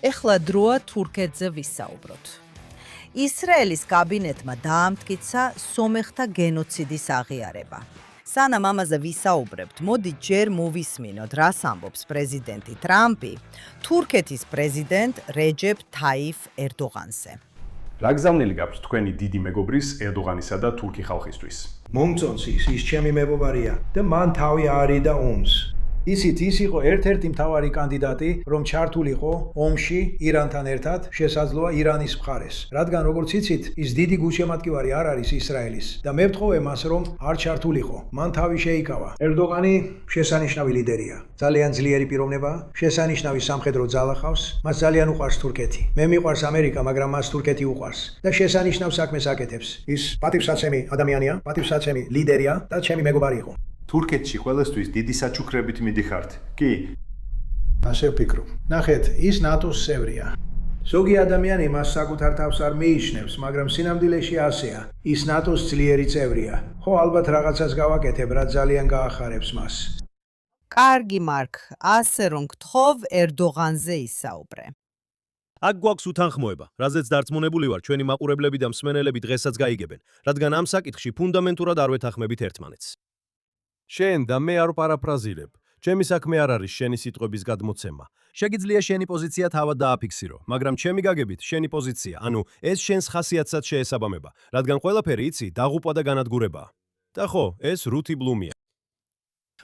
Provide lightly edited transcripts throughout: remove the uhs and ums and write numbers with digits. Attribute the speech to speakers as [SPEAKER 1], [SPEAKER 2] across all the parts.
[SPEAKER 1] ეხლა დროა თურქეთზე ვისაუბროთ. ისრაელის კაბინეტმა დაამტკიცა სომეხთა გენოციდის აღიარება. სანამ ამაზე ვისაუბრებთ, მოდი ჯერ მოვისმინოთ, რას ამბობს პრეზიდენტი ტრამპი თურქეთის პრეზიდენტ რეჯეფ თაიფ ერდოღანზე.
[SPEAKER 2] რა გზავნილი გაქვს თქვენი დიდი მეგობრის ერდოღანისა და თურქი ხალხისთვის?
[SPEAKER 3] მომწონს ის ჩემი მეგობარია და მან თავი არიდა ომს. ისიც ის იყო ერთ-ერთი მთავარი კანდიდატი, რომ ჩართულიყო ომში ირანთან ერთად, შესაძლოა ირანის მხარეს. რადგან როგორც იცით, ის დიდი გულშემატკივარი არ არის ისრაელის და მე ვთხოვე მას, რომ არ ჩართულიყო. მან თავი შეიკავა. ერდოღანი შესანიშნავი ლიდერია. ძალიან ძლიერი პიროვნებაა, შესანიშნავი სამხედრო ძალა ჰყავს, მას ძალიან უყვარს თურქეთი. მე მიყვარს ამერიკა, მაგრამ მას თურქეთი უყვარს და შესანიშნავ საქმეს აკეთებს. ის პატივსაცემი ადამიანია, პატივსაცემი ლიდერია და ჩემი მეგობარი იყო.
[SPEAKER 2] თურქეთში ყველასთვის დიდი საჩუქრებით მიდიხართ, კი?
[SPEAKER 3] ასე ვფიქრობ. ნახეთ, ის ნატოს წევრია. ზოგი ადამიანი მას საკუთარ თავს არ მიიჩნევს, მაგრამ სინამდვილეში ასეა. ის ნატოს ძლიერი წევრია. ხო, ალბათ რაღაცას გავაკეთებ, რაც ძალიან გაახარებს მას.
[SPEAKER 1] კარგი, მარკ, ასე რომ გთხოვ ერდოღანზე ისაუბრე.
[SPEAKER 4] აქ გვაქვს უთანხმოება, რაზეც დარწმუნებული ვარ, ჩვენი მაყურებლები და მსმენელები დღესაც გაიგებენ, რადგან ამ საკითხში ფუნდამენტურად არ ვეთანხმებით ერთმანეთს. შენ და მე არ პარაფრაზირებ. ჩემი საქმე არ არის შენი სიტყვების გადმოცემა. შეგიძლია შენი პოზიცია თავად დააფიქსირო, მაგრამ ჩემი გაგებით შენი პოზიცია, ანუ ეს შენს ხასიათსაც შეესაბამება, რადგან ყველაფერი იცი დაღუპვა და განადგურებაა. და ხო, ეს რუთი ბლუმია.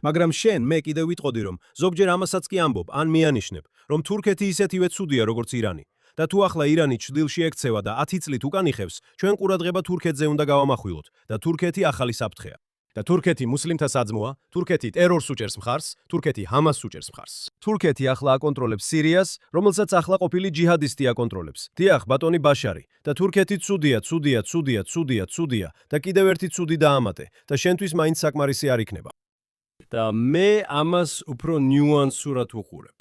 [SPEAKER 4] მაგრამ შენ მე კიდევ ვიტყოდი, რომ ზოგჯერ ამასაც კი ამბობ, ან მიანიშნებ, რომ თურქეთი ისეთივე ცუდია, როგორც ირანი. და თუ ახლა ირანი ჩრდილში ექცევა და 10 წლით უკან იხევს, ჩვენ ყურადღება თურქეთზე უნდა გავამახვილოთ და თურქეთი ახალი საფრთხეა. და თურქეთი მუსლიმთა საძმოა, თურქეთი ტერორს უჭერს მხარს, თურქეთი ჰამასს უჭერს მხარს. თურქეთი ახლა აკონტროლებს სირიას, რომელსაც ახლა ყოფილი ჯიჰადისტი აკონტროლებს. დიახ, ბატონი ბაშარი. და თურქეთი ცუდია, ცუდია, ცუდია, ცუდია, ცუდია და კიდევ ერთი ცუდი დაამატე და შენთვის მაინც საკმარისი არ იქნება. და მე ამას უფრო ნიუანსურად ვუყურებ.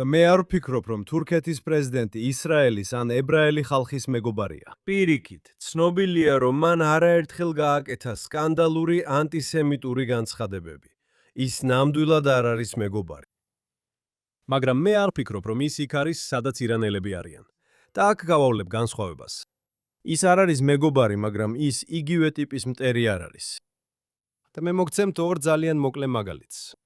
[SPEAKER 4] და მე არ ვფიქრობ, რომ თურქეთის პრეზიდენტი ისრაელის ან ებრაელი ხალხის მეგობარია. პირიქით, ცნობილია, რომ მან არაერთხელ გააკეთა სკანდალური ანტისემიტური განცხადებები. ის ნამდვილად არ არის მეგობარი. მაგრამ მე არ ვფიქრობ, რომ ის იქ არის, სადაც ირანელები არიან. და აქ გავავლებ განსხვავებას. ის არ არის მეგობარი, მაგრამ ის იგივე ტიპის მტერი არ არის. და მე მოგცემთ ორ ძალიან მოკლე მაგალითს.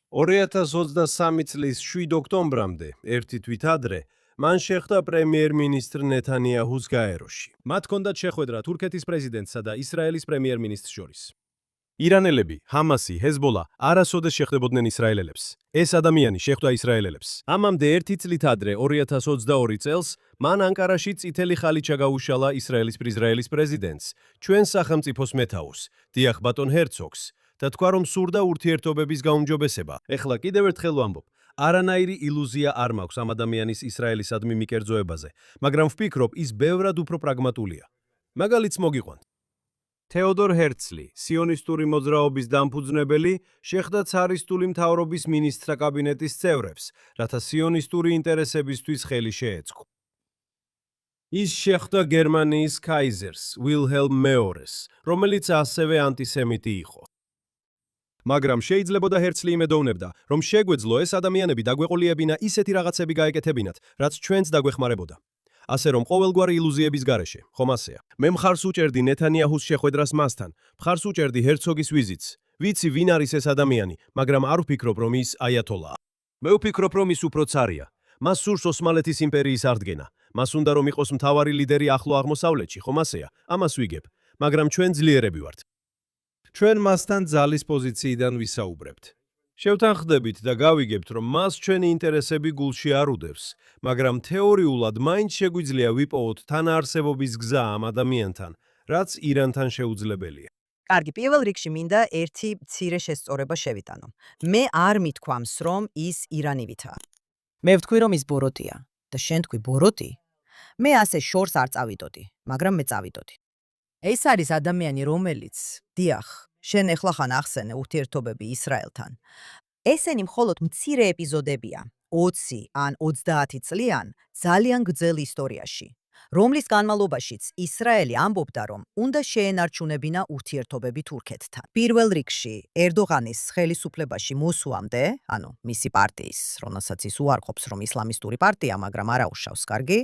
[SPEAKER 4] 2023 წლის 7 ოქტომბრამდე, ერთი თვით ადრე, მან შეხვდა პრემიერ-მინისტრ ნეთანიაჰუს გაეროში. მათ ჰქონდათ შეხვედრა თურქეთის პრეზიდენტსა და ისრაელის პრემიერ-მინისტრს შორის. ირანელები, ჰამასი, ჰეზბოლა არასოდეს შეხვდებოდნენ ისრაელელებს. ეს ადამიანი შეხვდა ისრაელელებს. ამამდე ერთი წლით ადრე, 2022 წელს, მან ანკარაში წითელი ხალიჩა გაუშალა ისრაელის პრეზიდენტს, ჩვენ სახელმწიფოს მეთაურს, დიახ ბატონ ჰერცოგს. და თქვა, რომ სურდა ურთიერთობების გაუმჯობესება. ეხლა კიდევ ერთხელ ვამბობ, არანაირი ილუზია არ მაქვს ამ ადამიანის ისრაელისადმი მიკერძოებაზე, მაგრამ ვფიქრობ, ის ბევრად უფრო პრაგმატულია. მაგალითს მოგიყვანთ. თეოდორ ჰერცლი, სიონისტური მოძრაობის დამფუძნებელი, შეხვდა ცარისტული მთავრობის მინისტრთა კაბინეტის წევრებს, რათა სიონისტური ინტერესებისთვის ხელი შეეწყო. ის შეხვდა გერმანიის კაიზერს, ვილჰელმ მეორეს, რომელიც ასევე ანტისემიტი იყო. მაგრამ შეიძლებოდა ჰერცლი იმედოვნებდა, რომ შეგვეძლო ეს ადამიანები დაგვეყოლიებინა ისეთი რაღაცები გაეკეთებინათ, რაც ჩვენც დაგვეხმარებოდა. ასე რომ ყოველგვარი ილუზიების გარეშე, ხომ ასეა. მე მხარს უჭერდი ნეთანიაჰუს შეხვედრას მასთან, მხარს უჭერდი ჰერცოგის ვიზიტს. ვიცი ვინ არის ეს ადამიანი, მაგრამ არ ვფიქრობ, რომ ის აიათოლაა. მე ვფიქრობ, რომ ის უფრო ცარია. მას სურს ოსმალეთის იმპერიის აღდგენა. მას უნდა რომ იყოს მთავარი ლიდერი ახლო აღმოსავლეთში, ხომ ასეა? ამას ვიგებ, მაგრამ ჩვენ ძლიერები ვართ. ჩვენ მასთან ძალის პოზიციიდან ვისაუბრებთ. შევთანხმდებით და გავიგებთ, რომ მას ჩვენი ინტერესები გულში არ უდევს, მაგრამ თეორიულად მაინც შეგვიძლია ვიპოვოთ თანაარსებობის გზა ამ ადამიანთან, რაც ირანთან შეუძლებელია.
[SPEAKER 1] კარგი, პირველ რიგში მინდა ერთი მცირე შესწორება შევიტანო. მე არ მithქვამს, რომ ის ირანივითაა. მე ვთქვი, რომ ის ბოროტია და შენ თქვი ბოროტი? მე ასე შორს არ წავიდოდი, მაგრამ მე წავიდოდი. ეს არის ადამიანი, რომელიც, დიახ, შენ ეხლა ხან ახსენე ურთიერთობები ისრაელთან. ესენი მხოლოდ მცირე ეპიზოდებია 20 ან 30 წლიან ძალიან გრძელ ისტორიაში. რომლის განმავლობაშიც ისრაელი ამბობდა, რომ უნდა შეენარჩუნებინა ურთიერთობები თურქეთთან. პირველ რიგში ერდოღანის ხელისუფლებაში მოსვლამდე, ანუ მისი პარტიის, რომელსაც ის უარყოფს, რომ ისლამისტური პარტია, მაგრამ არ აუშავს კარგი,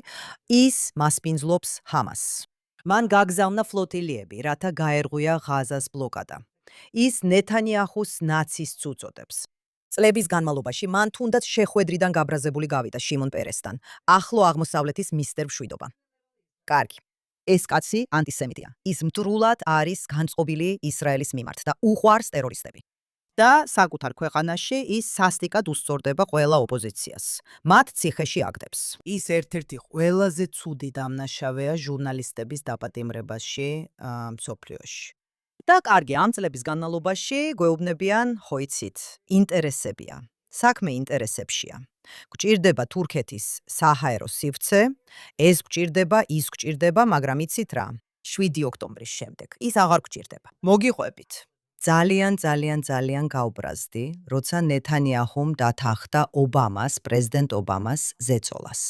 [SPEAKER 1] ის მასპინძლობს ჰამასს. მან გაგზავნა ფლოტილიები, რათა გაერღვია ღაზას ბლოკადა. ის ნეთანიაჰუს ნაცისტს უწოდებს. წლების განმავლობაში მან თუნდაც შეხვედრიდან გაბრაზებული გავიდა შიმონ პერესთან, ახლო აღმოსავლეთის მისტერ მშვიდობა. კარგი. ეს კაცი ანტისემიტია. ის მტრულად არის განწყობილი ისრაელის მიმართ და უყვარს ტერორისტები. და საკუთარ ქვეყანაში ის სასტიკად უსწორდება ყველა ოპოზიციას. მათ ციხეში აგდებს. ის ერთ-ერთი ყველაზე ცუდი დამნაშავეა ჟურნალისტების დაპატიმრებაში მსოფლიოში. და კარგი, ამ წლების განმავლობაში გვეუბნებიან, ხო იცით, ინტერესებია. საქმე ინტერესებშია. გვჭირდება თურქეთის საჰაერო სივრცე, ეს გვჭირდება, ის გვჭირდება, მაგრამ იცით რა? 7 ოქტომბრის შემდეგ ის აღარ გვჭირდება. მოგიყვებით. ძალიან გაუბრაზდი, როცა ნეთანიაჰუმ დათანხმდა პრეზიდენტ ობამას ზეწოლას.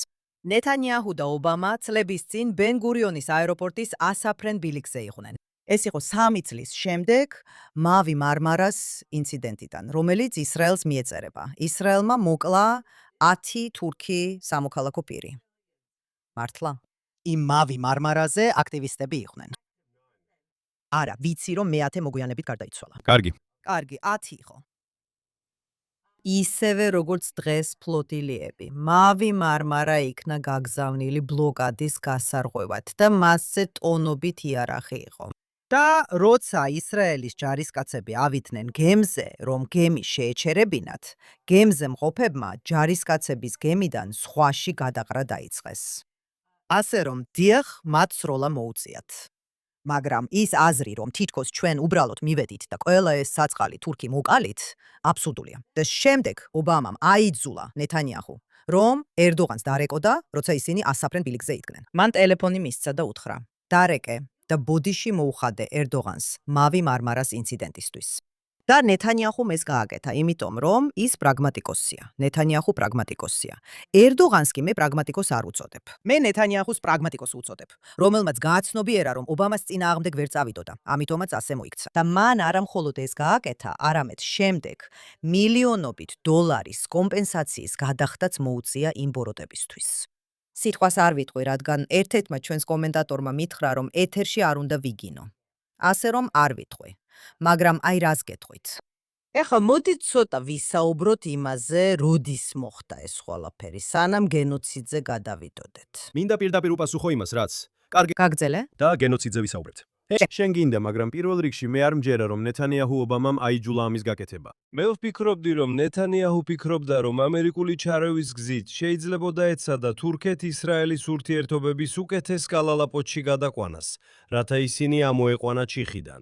[SPEAKER 1] ნეთანიაჰუ და ობამა წლების წინ ბენ-გურიონის აეროპორტის ასაფრენ ბილიკზე იყვნენ. ეს იყო 3 წლის შემდეგ მავი მარმარას ინციდენტიდან, რომელიც ისრაელს მიეწერება. ისრაელმა მოკლა 10 თურქი სამოქალაქო პირი. მართლა? იმ მავი მარმარაზე აქტივისტები იყვნენ. არა, ვიცი რომ მეათე მოგვიანებით გარდაიცვალა.
[SPEAKER 4] კარგი.
[SPEAKER 1] კარგი, 10 იყო. ისევე როგორც დღეს ფლოტილიები. მავი მარმარა იქნა გაგზავნილი ბლოკადის გასარღვევად და მასზე ტონობით იარაღი იყო. და როცა ისრაელის ჯარისკაცები ავიდნენ გემზე, რომ გემი შეეჩერებინათ, გემზე მყოფებმა ჯარისკაცების გემიდან ზღვაში გადაყრა დაიწყეს. ასე რომ, დიახ, მათ სროლა მოუწიათ. მაგრამ ის აზრი, რომ თითქოს ჩვენ უბრალოდ მივედით და ყველა ეს საწყალი თურქი მოკალით, აბსურდულია. და შემდეგ ობამამ აიძულა ნეთანიაჰუ, რომ ერდოღანს დარეკოდა, როცა ისინი ასაფრენ ბილიკზე იდგნენ. მან ტელეფონი მისცა და უთხრა: დარეკე და ბოდიში მოუხადე ერდოღანს მავი მარმარას ინციდენტისთვის. და ნეთანიაჰუმ ეს გააკეთა, იმიტომ რომ ის პრაგმატიკოსია. ნეთანიაჰუ პრაგმატიკოსია. ერდოღანს კი მე პრაგმატიკოს არ უწოდებ. მე ნეთანიაჰუს პრაგმატიკოს უწოდებ, რომელმაც გააცნობიერა, რომ ობამას წინააღმდეგ ვერ წავიდოდა. ამიტომაც ასე მოიქცა. და მან არა მხოლოდ ეს გააკეთა, არამედ შემდეგ მილიონობით დოლარის კომპენსაციის გადახდაც მოუწია იმ ბოროტებისთვის. სიტყვას არ ვიტყვი, რადგან ერთ-ერთმა ჩვენს კომენტატორმა მითხრა, რომ ეთერში არ უნდა ვიგინო. ასე რომ არ ვიტყვი. მაგრამ აი რას გეტყვით. ეხლა მოდით ცოტა ვისაუბროთ იმაზე, როდის მოხდა ეს ყველაფერი, სანამ გენოციდზე გადავიდოდეთ.
[SPEAKER 4] მინდა პირდაპირ უპასუხო იმას, რაც. კარგი.
[SPEAKER 1] გაგძელე?
[SPEAKER 4] და გენოციდზე ვისაუბრეთ. შენ გინდა, მაგრამ პირველ რიგში მე არ მჯერა, რომ ნეთანიაჰუ ობამამ აიჯულა ამის გაკეთება.
[SPEAKER 5] მე ვფიქრობდი, რომ ნეთანიაჰუ ფიქრობდა, რომ ამერიკული ჩარევის გზით შეიძლებოდა ეცადა თურქეთ-ისრაელის ურთიერთობების უკეთეს კალალაპოტში გადაყვანას, რათა ისინი ამოეყვანა ჩიხიდან.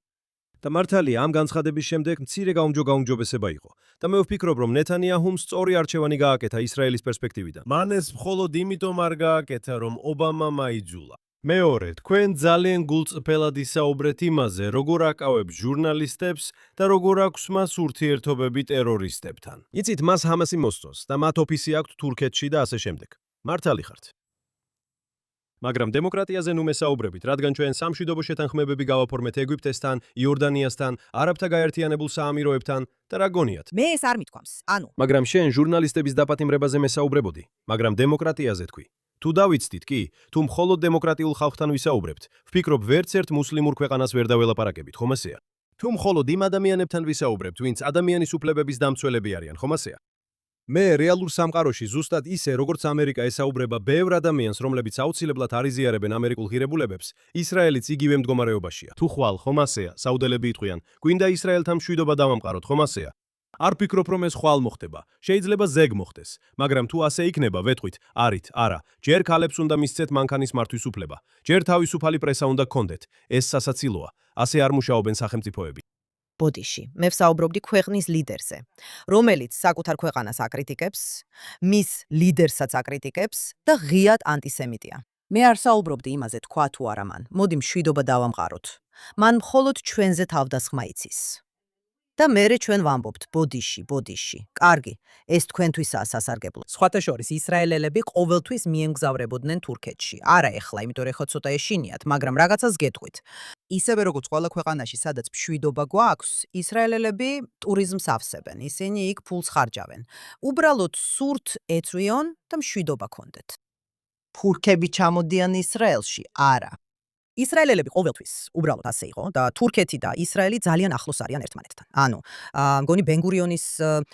[SPEAKER 4] და მართალია, ამ განცხადების შემდეგ მცირე გაუმჯობესება იყო. და მე ვფიქრობ, რომ ნეთანიაჰუმ სწორი არჩევანი გააკეთა ისრაელის პერსპექტივიდან.
[SPEAKER 5] მან ეს მხოლოდ იმიტომ არ გააკეთა, რომ ობამამ აიძულა. მეორე, თქვენ ძალიან გულწრფელად ისაუბრეთ იმაზე, როგორ აკავებს ჟურნალისტებს და როგორ აქვს მას ურთიერთობები ტერორისტებთან.
[SPEAKER 4] იცით, მას ჰამასი მოსწონს და მათ ოფისი აქვთ თურქეთში და ასე შემდეგ. მართალი ხართ. მაგრამ დემოკრატიაზე ნუ მესაუბრებით, რადგან ჩვენ სამშვიდობო შეთანხმებები გავაფორმეთ ეგვიპტესთან, იორდანიასთან, არაბთა გაერთიანებულ საამიროებთან და რა გონიათ?
[SPEAKER 1] მე ეს არ მithქვამს. ანუ,
[SPEAKER 4] მაგრამ შენ ჟურნალისტების დაპატიმრებაზე მესაუბრებოდი, მაგრამ დემოკრატიაზე თქვი. თუ დავიცდით კი, თუ მხოლოდ დემოკრატიულ ხალხთან ვისაუბრებთ, ვფიქრობ ვერც ერთ მუსლიმურ ქვეყანას ვერ დაველაპარაკებით, ხომ ასეა? თუ მხოლოდ იმ ადამიანებთან ვისაუბრებთ, ვინც ადამიანის უფლებების დამცველები არიან, ხომ ასეა? მე რეალურ სამყაროში ზუსტად ისე, როგორც ამერიკა ესაუბრება ბევრ ადამიანს, რომლებიც აუცილებლად არ იზიარებენ ამერიკულ ღირებულებებს, ისრაელიც იგივე მდგომარეობაშია. თუ ხვალ, ხომ ასეა, საუდელები იტყვიან, გვინდა ისრაელთან მშვიდობა დავამყაროთ, ხომ ასეა? არ ფიქრობ, რომ ეს ხვალ მოხდება. შეიძლება ზეგ მოხდეს, მაგრამ თუ ასე იქნება, ვეტყვით, არით, არა. ჯერ ქალებს უნდა მისცეთ მანქანის მართვის უფლება. ჯერ თავისუფალი პრესა უნდა გქონდეთ. ეს სასაცილოა. ასე არ მუშაობენ სახელმწიფოები.
[SPEAKER 1] ბოდიში, მე ვსაუბრობდი ქვეყნის ლიდერზე, რომელიც საკუთარ ქვეყანას აკრიტიკებს, მის ლიდერსაც აკრიტიკებს და ღიად ანტისემიტია. მე არ საუბრობდი იმაზე, თქვა თუ არა მან. მოდი მშვიდობა დავამყაროთ. მან მხოლოდ ჩვენზე თავდასხმა იცის. და მერე ჩვენ ვამბობთ ბოდიში. კარგი, ეს თქვენთვისაა სასარგებლო. სხვათა შორის ისრაელელები ყოველთვის მიემგზავრებოდნენ თურქეთში. არა ეხლა, იმიტომ რომ ეხლა ცოტა ეშინიათ, მაგრამ რაღაცას გეტყვით. ისევე როგორც ყველა ქვეყანაში, სადაც მშვიდობა გვაქვს, ისრაელელები ტურიზმს ავსებენ. ისინი იქ ფულს ხარჯავენ. უბრალოდ სურთ ეწვიონ და მშვიდობა გქონდეთ. თურქები ჩამოდიან ისრაელში? არა. ისრაელელები ყოველთვის უბრალოდ ასე იყო და თურქეთი და ისრაელი ძალიან ახლოს არიან ერთმანეთთან. ანუ, მგონი ბენ-გურიონის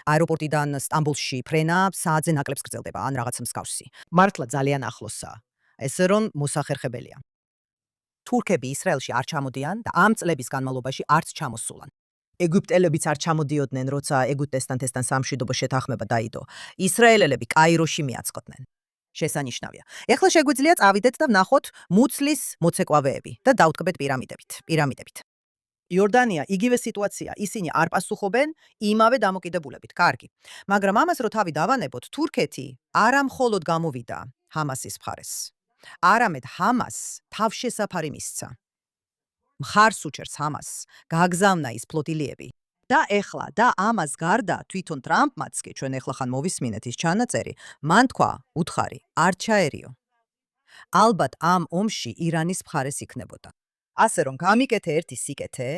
[SPEAKER 1] აეროპორტიდან სტამბოლში ფრენა საათზე ნაკლებს გრძელდება, ან რაღაც მსგავსი. მართლა ძალიან ახლოსაა. ესე რომ მოსახერხებელია. თურქები ისრაელში არ ჩამოდიან და ამ წლების განმავლობაში არც ჩამოსულან. ეგვიპტელებიც არ ჩამოდიოდნენ, როცა ეგვიპტესთან სამშვიდობო შეთანხმება დაიდო. ისრაელელები კაიროში მიაწყდნენ. შესანიშნავია. ეხლა შეგვიძლია წავიდეთ და ვნახოთ მუცლის მოცეკვავეები და დავტკბეთ პირამიდებით. იორდანია იგივე სიტუაცია, ისინი არ პასუხობენ იმავე დამოკიდებულებით. კარგი. მაგრამ ამას რო თავი დავანებოთ, თურქეთი არა მხოლოდ გამოვიდა ჰამასის მხარეს. არამედ ჰამას თავშესაფარი მისცა. მხარს უჭერს ჰამას, გაგზავნა ის ფლოტილიები. და ეხლა და ამას გარდა თვითონ ტრამპმაც კი ჩვენ ეხლა ხან მოვისმინეთ ის ჩანაწერი, მან თქვა, უთხარი, არ ჩაერიო. ალბათ ამ ომში ირანის მხარეს იქნებოდა. ასე რომ გამიკეთე ერთი სიკეთე,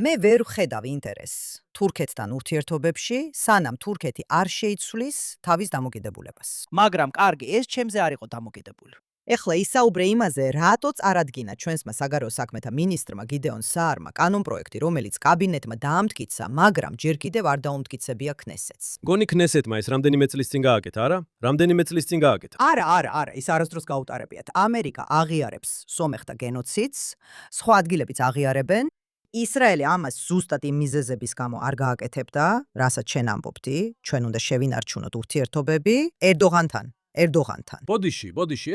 [SPEAKER 1] მე ვერ ვხედავ ინტერესს თურქეთთან ურთიერთობებში, სანამ თურქეთი არ შეიცვლის თავის დამოკიდებულებას. მაგრამ კარგი, ეს ჩემზე არ იყო დამოკიდებული. ეხლა ისაუბრე იმაზე, რატო წარადგინა ჩვენსმა საგარეო საქმეთა მინისტრმა გიდეონ საარმა კანონპროექტი, რომელიც კაბინეტმა დაამტკიცა, მაგრამ ჯერ კიდევ არ დაუმტკიცებია ქნესეთს.
[SPEAKER 4] გონი ქნესეთმა ეს რამდენიმე წლის წინ გააკეთა, არა? რამდენიმე წლის წინ გააკეთა.
[SPEAKER 1] არა, ის არასდროს გაუტარებიათ. ამერიკა აღიარებს სომეხთა გენოციდს, სხვა ადგილებიც აღიარებენ. ისრაელი ამას ზუსტად იმ მიზეზების გამო არ გააკეთებდა, რასაც შენ ამბობდი, ჩვენ უნდა შევინარჩუნოთ ურთიერთობები ერდოღანთან.
[SPEAKER 4] ბოდიში,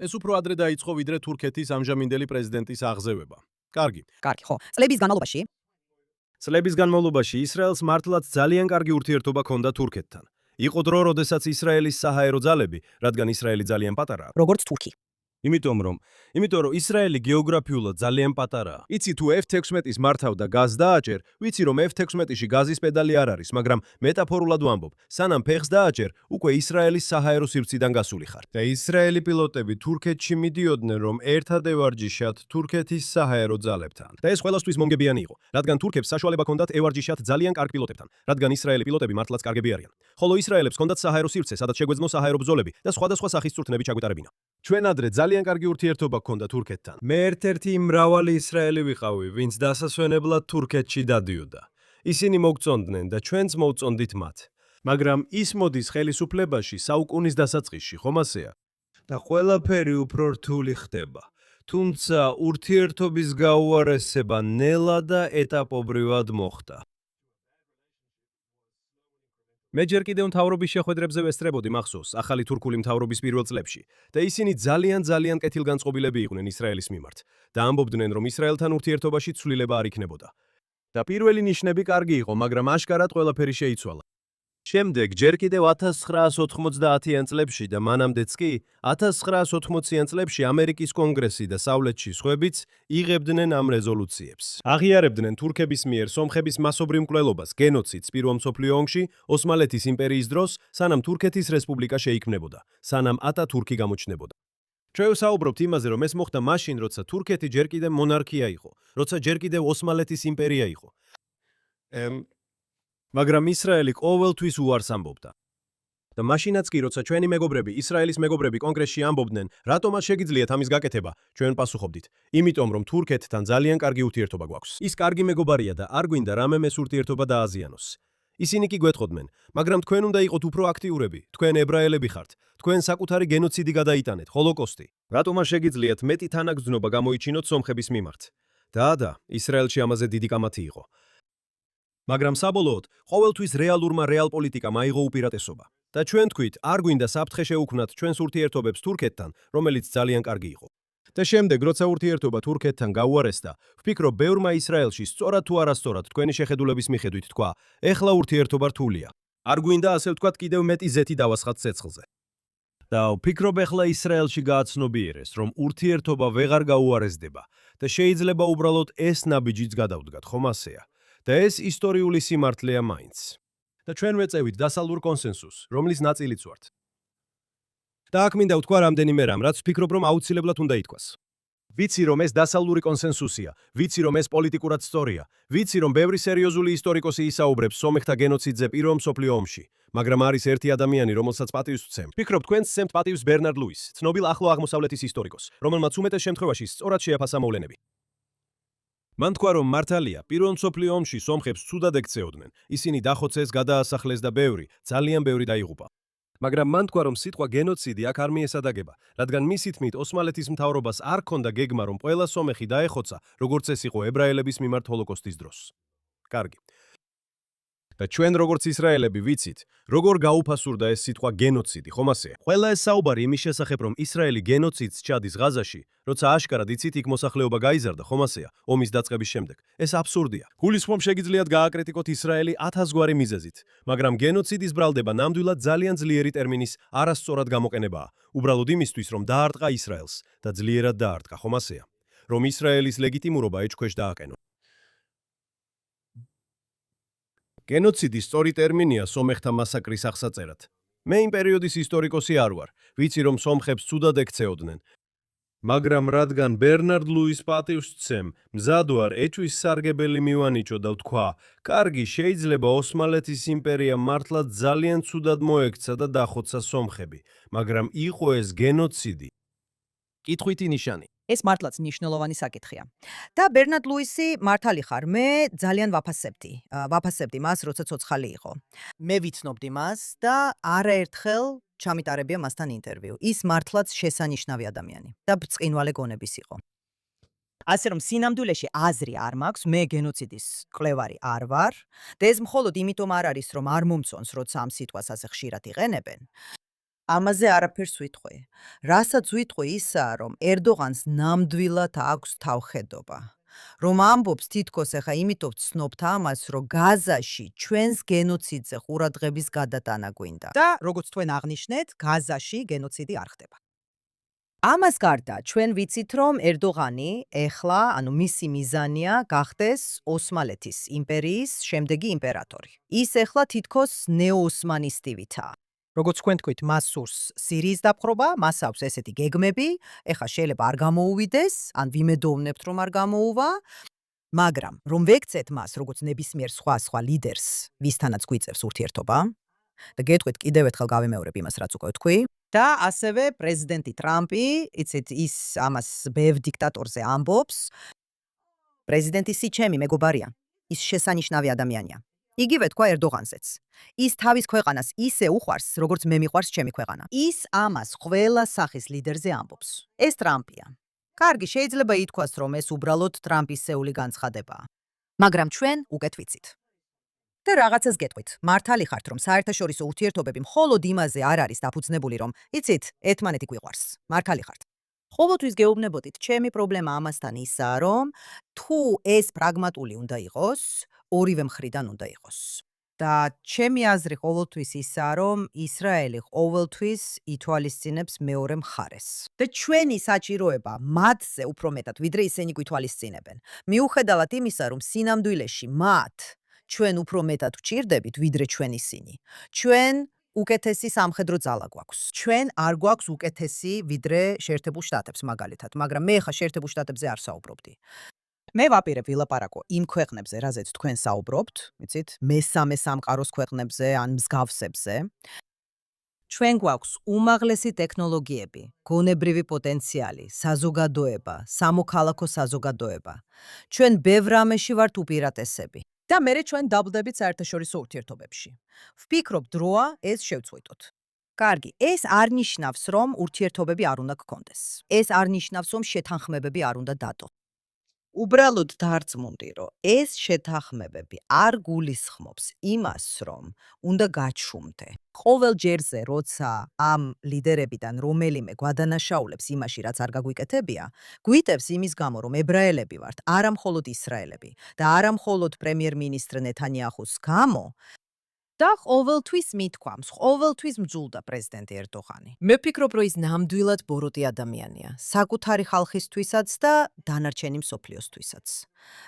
[SPEAKER 4] ეს უფრო ადრე დაიწყო, ვიდრე თურქეთის ამჟამინდელი პრეზიდენტის აღზევება. კარგი,
[SPEAKER 1] ხო. წლების განმავლობაში
[SPEAKER 4] ისრაელს მართლაც ძალიან კარგი ურთიერთობა ჰქონდა თურქეთთან. იყო დრო, როდესაც ისრაელის საჰაერო ძალები, რადგან ისრაელი ძალიან პატარაა.
[SPEAKER 1] როგორც თურქი.
[SPEAKER 4] იმიტომ რომ ისრაელი გეოგრაფიულად ძალიან პატარაა. იცი თუ F-16-ის მართავდა გაზს დააჭერ, ვიცი რომ F-16-ში გაზის პედალი არ არის, მაგრამ მეტაფორულად ვამბობ, სანამ ფეხს დააჭერ, უკვე ისრაელის საჰაერო სივრციდან გასული ხარ. და ისრაელი პილოტები თურქეთში მიდიოდნენ, რომ ერთად ევარჯიშათ თურქეთის საჰაერო ძალებთან. და ეს ყველასთვის მომგებიანი იყო, რადგან თურქებს საშუალება ჰქონდათ ევარჯიშათ ძალიან კარგ პილოტებთან, რადგან ისრაელი პილოტები მართლაც კარგები არიან. ხოლო ისრაელებს ჰქონდათ საჰაერო სივრცე, სადაც შეგვეძნო საჰაერო ბრძოლები და სხვადასხვა სახის წვრთნები ჩაგვეტარებინა. ჩვენ ადრე ძალიან კარგი ურთიერთობა ჰქონდა თურქეთთან. მე ერთ-ერთი მრავალი ისრაელი ვიყავი, ვინც დასასვენებლად თურქეთში დადიოდა. ისინი მოგწონდნენ და ჩვენც მოვწონდით მათ. მაგრამ ის მოდის ხელისუფლებაში საუკუნის დასაწყისში, ხომ ასეა? და ყველაფერი უფრო რთული ხდება. თუმცა ურთიერთობის გაუარესება ნელა და ეტაპობრივად მოხდა. მე ჯერ კიდევ მთავრობის შეხვედრებზე ვესწრებოდი მახსოვს ახალი თურქული მთავრობის პირველ წლებში და ისინი ძალიან კეთილგანწყობილები იყვნენ ისრაელის მიმართ და ამბობდნენ რომ ისრაელთან ურთიერთობაში ცვლილება არ იქნებოდა. და პირველი ნიშნები კარგი იყო, მაგრამ აშკარად ყველაფერი შეიცვალა. შემდეგ ჯერ კიდევ 1990-იან წლებში და მანამდეც კი 1980-იან წლებში ამერიკის კონგრესი და სავლეთში სხვებიც იღებდნენ ამ რეზოლუციებს. აღიარებდნენ თურქების მიერ სომხების მასობრივ მკვლელობას, გენოციდს პირველ მსოფლიო ომში, ოსმალეთის იმპერიის დროს, სანამ თურქეთის რესპუბლიკა შეიქმნებოდა, სანამ ატათურქი გამოჩნდებოდა. ჩვენ ვსაუბრობთ იმაზე, რომ ეს მოხდა მაშინ, როცა თურქეთი ჯერ კიდევ მონარქია იყო, როცა ჯერ კიდევ ოსმალეთის იმპერია იყო. მაგრამ ისრაელი ყოველთვის უარს ამბობდა. და მაშინაც კი, როცა ჩვენი მეგობრები, ისრაელის მეგობრები კონგრესში ამბობდნენ, რატომ არ შეგიძლიათ ამის გაკეთება, ჩვენ პასუხობდით, იმიტომ რომ თურქეთთან ძალიან კარგი ურთიერთობა გვაქვს. ის კარგი მეგობარია და არ გვინდა რამემ ეს ურთიერთობა დააზიანოს. ისინი კი გვეტყოდნენ, მაგრამ თქვენ უნდა იყოთ უფრო აქტიურები, თქვენ ებრაელები ხართ, თქვენ საკუთარი გენოციდი გადაიტანეთ, ჰოლოკოსტი. რატომ არ შეგიძლიათ მეტი თანაგრძნობა გამოიჩინოთ სომხების მიმართ? და ისრაელში ამაზე დიდი კამათი იყო. მაგრამ საბოლოოდ, ყოველთვის რეალურმა რეალპოლიტიკამ აიღო უპირატესობა. და ჩვენ თქვით, არ გვინდა საფრთხე შეუქმნათ ჩვენს ურთიერთობებს თურქეთთან, რომელიც ძალიან კარგი იყო. და შემდეგ, როცა ურთიერთობა თურქეთთან გაუარესდა, ვფიქრობ, ბევრმა ისრაელში სწორად თუ არასწორად თქვენი შეხედულების მიხედვით თქვა, ეხლა ურთიერთობა რთულია. არ გვინდა ასე ვთქვათ კიდევ მეტი ზეთი დავასხათ ცეცხლზე. და ვფიქრობ, ეხლა ისრაელში გააცნობიერეს, რომ ურთიერთობა ვეღარ გაუარესდება და შეიძლება უბრალოდ ეს ნაბიჯიც გადავდგათ, ხომ ასეა?
[SPEAKER 5] და ეს ისტორიული სიმართლეა მაინც. და ჩვენ ვეწევით დასალურ კონსენსუსს, რომლის ნაწილიც ვართ. და აქ მინდა ვთქვა რამდენიმე რამ, რაც ვფიქრობ, რომ აუცილებლად უნდა ითქვას. ვიცი, რომ ეს დასალური კონსენსუსია, ვიცი, რომ ეს პოლიტიკურად სწორია, ვიცი, რომ ბევრი სერიოზული ისტორიკოსი ისაუბრებს სომეხთა გენოციდზე პირველ მსოფლიო ომში, მაგრამ არის ერთი ადამიანი, რომელსაც პატივს ვცემ. ვფიქრობ, თქვენს სცემთ პატივს ბერნარდ ლუის, ცნობილ ახლო აღმოსავლეთის ისტორიკოს, რომელმაც უმეტეს შემთხვევაში სწორად შეაფასა მოვლენები. მან თქვა, რომ მართალია, პირველ მსოფლიო ომში სომხებს ცუდად ექცეოდნენ, ისინი დახოცეს, გადაასახლეს და ძალიან ბევრი დაიღუპა. მაგრამ მან თქვა, რომ სიტყვა გენოციდი აქ არ მიესადაგება, რადგან მისი თქმით ოსმალეთის მთავრობას არ ჰქონდა გეგმა, რომ ყველა სომეხი დაეხოცა, როგორც ეს იყო ებრაელების მიმართ ჰოლოკოსტის დროს. კარგი. და ჩვენ როგორც ისრაელები ვიცით, როგორ გაუფასურდა ეს სიტყვა გენოციდი, ხომ ასე? ყველა ეს საუბარი იმის შესახებ, რომ ისრაელი გენოციდს ჩადის ღაზაში, როცა აშკარად იცით იქ მოსახლეობა გაიზარდა, ხომ ასეა, ომის დაწყების შემდეგ. ეს აბსურდია. გულისხმობ შეგიძლიათ გააკრიტიკოთ ისრაელი 1000 გვარი მიზეზით, მაგრამ გენოციდის ბრალდება ნამდვილად ძალიან ძლიერი ტერმინის არასწორად გამოყენებაა, უბრალოდ იმისთვის, რომ დაარტყა ისრაელს და ძლიერად დაარტყა, ხომ ასეა? რომ ისრაელის ლეგიტიმურობა ეჭქვეშ დააკენო. გენოციდი სწორი ტერმინია სომეხთა მასაკრის აღსაწერად. მე იმ პერიოდის ისტორიკოსი არ ვარ, ვიცი რომ სომხებს ცუდად ექცეოდნენ. მაგრამ რადგან ბერნარდ ლუის პატივს ვცემ, მზად ვარ ეჭვის სარგებელი მივანიჭო და ვთქვა, კარგი, შეიძლება ოსმალეთის იმპერიამ მართლაც ძალიან ცუდად მოექცა და დახოცა სომხები, მაგრამ იყო ეს გენოციდი. კითხვითი ნიშანი.
[SPEAKER 1] ეს მართლაც მნიშვნელოვანი საკითხია. და ბერნარდ ლუისი მართალი ხარ, მე ძალიან ვაფასებდი მას, როცა ცოცხალი იყო. მე ვიცნობდი მას და არაერთხელ ჩამიტარებია მასთან ინტერვიუ. ის მართლაც შესანიშნავი ადამიანი და ბრწყინვალე გონების იყო. ასე რომ სინამდვილეში აზრი არ მაქვს, მე გენოციდის კვლევარი არ ვარ და ეს მხოლოდ იმიტომ არ არის, რომ არ მომწონს, როცა ამ სიტყვას ასე ხშირად იყენებენ. ამაზე არაფერს ვიტყვი. რასაც ვიტყვი ისაა, რომ ერდოღანს ნამდვილად აქვს თავხედობა. რომ ამბობს თითქოს ახლა იმიტომ ვცნობთ ამას, რომ გაზაში ჩვენს გენოციდზე ყურადღების გადატანა გვინდა. და როგორც თქვენ აღნიშნეთ, გაზაში გენოციდი არ ხდება. ამას გარდა ჩვენ ვიცით, რომ ერდოღანი ეხლა, მისი მიზანია გახდეს ოსმალეთის იმპერიის შემდეგი იმპერატორი. ის ეხლა თითქოს ნეოოსმანისტივითაა. როგორც თქვენ თქვით, მას სურს სირიის დაპყრობა, მას აქვს ესეთი გეგმები, ეხლა შეიძლება არ გამოუვიდეს, ან ვიმედოვნებთ, რომ არ გამოუვა, მაგრამ რომ ვექცეთ მას, როგორც ნებისმიერ სხვა ლიდერს, ვისთანაც გვიწევს ურთიერთობა, და გეტყვით კიდევ ერთხელ გავიმეორებ იმას, რაც უკვე ვთქვი, და ასევე პრეზიდენტი ტრამპი, იცით, ის ამას ბევრ დიქტატორზე ამბობს, პრეზიდენტი სიჩემი მეგობარია, ის შესანიშნავი ადამიანია. იგივე თქვა ერდოღანზეც. ის თავის ქვეყანას ისე უყვარს, როგორც მე მიყვარს ჩემი ქვეყანა. ის ამას ყველა სახის ლიდერზე ამბობს. ეს ტრამპია. კარგი, შეიძლება ითქვას, რომ ეს უბრალოდ ტრამპისეული განცხადებაა. მაგრამ ჩვენ უკეთ ვიცით. და რაღაცას გეტყვით. მართალი ხართ, რომ საერთაშორისო ურთიერთობები მხოლოდ იმაზე არ არის დაფუძნებული, რომ იცით, ერთმანეთი გვიყვარს. მართალი ხართ. ყოველთვის გეუბნებოდით, ჩემი პრობლემა ამასთან ისაა, რომ თუ ეს პრაგმატული უნდა იყოს, ორივე მხრიდან უნდა იყოს. და ჩემი აზრი ყოველთვის ისაა, რომ ისრაელი ყოველთვის ითვალისწინებს მეორე მხარეს. და ჩვენი საჭიროება მათზე უფრო მეტად, ვიდრე ისინი გვითვალისწინებენ. მიუხედავად იმისა, რომ სინამდვილეში მათ ჩვენ უფრო მეტად გვჭირდებით, ვიდრე ჩვენ ისინი. ჩვენ უკეთესი სამხედრო ძალა გვაქვს. ჩვენ არ გვაქვს უკეთესი ვიდრე შეერთებულ შტატებს მაგალითად, მაგრამ მე ხა შეერთებულ შტატებზე არ საუბრობდი. მე ვაპირებ ვილაპარაკო იმ ქვეყნებზე, რაზეც თქვენ საუბრობთ, იცით, მესამე სამყაროს ქვეყნებზე ან მსგავსებზე. ჩვენ გვაქვს უმაღლესი ტექნოლოგიები, გონებრივი პოტენციალი, საზოგადოება, სამოქალაქო საზოგადოება. ჩვენ ბევრ რამეში ვართ უპირატესები. და მერე ჩვენ დავბრუნდებით საერთაშორისო ურთიერთობებში. ვფიქრობ, დროა ეს შევწყვიტოთ. კარგი, ეს არ ნიშნავს, რომ ურთიერთობები არ უნდა გქონდეს. ეს არ ნიშნავს, რომ შეთანხმებები არ უნდა დადო. უბრალოდ დარწმუნდი, რომ ეს შეთანხმებები არ გულისხმობს იმას, რომ უნდა გაჩუმდე. ყოველ ჯერზე, როცა ამ ლიდერებიდან რომელიმე გვადანაშაულებს იმაში, რაც არ გაგვიკეთებია, გვიტევს იმის გამო, რომ ებრაელები ვართ, არა მხოლოდ ისრაელები და არა მხოლოდ პრემიერ-მინისტრ ნეთანიაჰუს გამო, და ყოველთვის მithქვამს, ყოველთვის მძულდა პრეზიდენტი ერდოღანი.
[SPEAKER 6] მე ვფიქრობ, რომ ის ნამდვილად ბოროტი ადამიანია.
[SPEAKER 1] საკუთარი ხალხისთვისაც და დანარჩენი მსოფლიოსთვისაც.